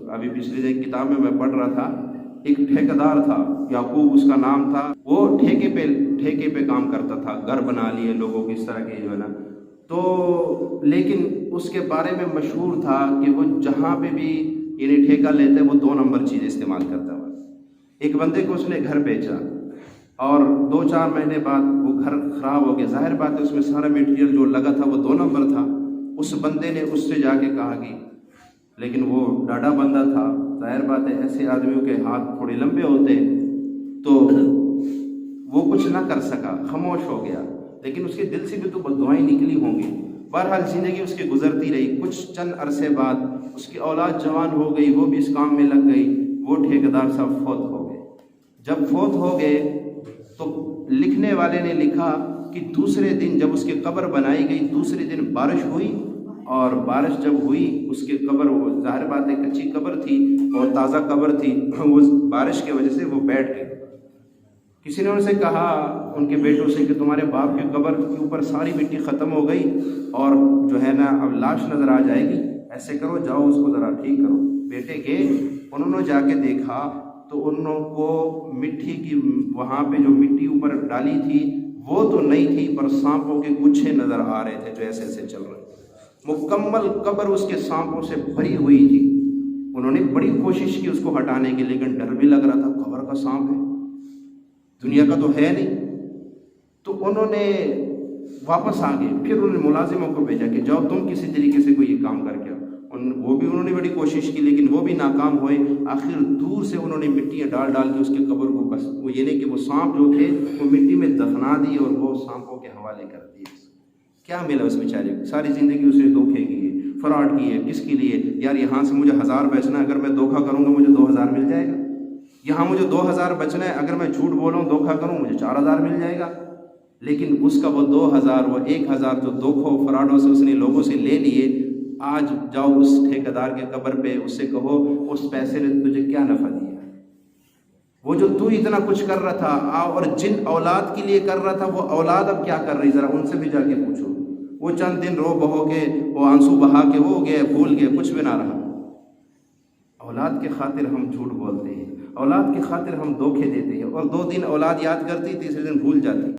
ابھی پچھلی ایک کتاب میں پڑھ رہا تھا، ایک ٹھیکیدار تھا، یعقوب اس کا نام تھا، وہ ٹھیکے پہ کام کرتا تھا، گھر بنا لیے لوگوں کی اس طرح کے جو ہے نا، تو لیکن اس کے بارے میں مشہور تھا کہ وہ جہاں پہ بھی یعنی ٹھیکہ لیتے وہ 2 نمبر چیز استعمال کرتا ہوا۔ ایک بندے کو اس نے گھر بیچا اور 2-4 مہینے بعد وہ گھر خراب ہو گیا، ظاہر بات ہے اس میں سارا میٹیریل جو لگا تھا وہ 2 نمبر تھا۔ اس بندے نے اس سے جا کے کہا کہ، لیکن وہ ڈاڈا بندہ تھا، ظاہر بات ہے ایسے آدمیوں کے ہاتھ تھوڑے لمبے ہوتے تو وہ کچھ نہ کر سکا، خاموش ہو گیا، لیکن اس کے دل سے بھی تو بددعائیں نکلی ہوں گی۔ بہرحال زندگی اس کی گزرتی رہی، کچھ چند عرصے بعد اس کی اولاد جوان ہو گئی، وہ بھی اس کام میں لگ گئی، وہ ٹھیکیدار صاحب فوت ہو گئے۔ جب فوت ہو گئے تو لکھنے والے نے لکھا کہ دوسرے دن جب اس کی قبر بنائی گئی، دوسرے دن بارش ہوئی، اور بارش جب ہوئی اس کی قبر، وہ ظاہر بات ہے کچی قبر تھی اور تازہ قبر تھی، وہ بارش کی وجہ سے وہ بیٹھ گئی۔ کسی نے ان سے کہا، ان کے بیٹوں سے، کہ تمہارے باپ کی قبر کے اوپر ساری مٹی ختم ہو گئی اور جو ہے نا اب لاش نظر آ جائے گی، ایسے کرو جاؤ اس کو ذرا ٹھیک کرو۔ بیٹے گئے، انہوں نے جا کے دیکھا تو انہوں کو مٹی کی وہاں پہ جو مٹی اوپر ڈالی تھی وہ تو نہیں تھی، پر سانپوں کے گچھے نظر آ رہے تھے جو ایسے ایسے چل رہے تھے۔ مکمل قبر اس کے سانپوں سے بھری ہوئی تھی۔ انہوں نے بڑی کوشش کی اس کو ہٹانے کی، لیکن ڈر بھی لگ رہا تھا، قبر کا سانپ ہے، دنیا کا تو ہے نہیں۔ تو انہوں نے واپس آ گئے، پھر انہوں نے ملازموں کو بھیجا کہ جاؤ تم کسی طریقے سے کوئی یہ کام کر کے آؤ۔ وہ بھی انہوں نے بڑی کوشش کی لیکن وہ بھی ناکام ہوئے۔ آخر دور سے انہوں نے مٹیاں ڈال کے اس کے قبر کو، بس وہ یہ نہیں کہ وہ سانپ جو تھے وہ مٹی میں دفنا دیے اور وہ سانپوں کے حوالے کر دیے۔ کیا ملا اس بیچارے کو؟ ساری زندگی اس نے دھوکے کیے، فراڈ کیے، کس کے لیے؟ یار یہاں سے مجھے 1000 بیچنا ہے، اگر میں دھوکہ کروں گا مجھے 2000 مل جائے گا۔ یہاں مجھے 2000 بچنا ہے، اگر میں جھوٹ بولوں دھوکہ کروں مجھے 4000 مل جائے گا۔ لیکن اس کا وہ 2000 وہ 1000 جو دھوکوں فراڈوں سے اس نے لوگوں سے لے لیے، آج جاؤ اس ٹھیکیدار کے قبر پہ، اس سے کہو اس پیسے نے تجھے کیا نفع دیا؟ وہ جو تو اتنا کچھ کر رہا تھا اور جن اولاد کے لیے کر رہا تھا وہ اولاد اب کیا کر رہی، ذرا ان سے بھی جا کے پوچھو۔ وہ چند دن رو بہو کے، وہ آنسو بہا کے وہ گئے، بھول گئے، کچھ بھی نہ رہا۔ اولاد کے خاطر ہم جھوٹ بولتے ہیں، اولاد کی خاطر ہم دھوکے دیتے ہیں، اور 2 دن اولاد یاد کرتی، تیسرے دن بھول جاتی۔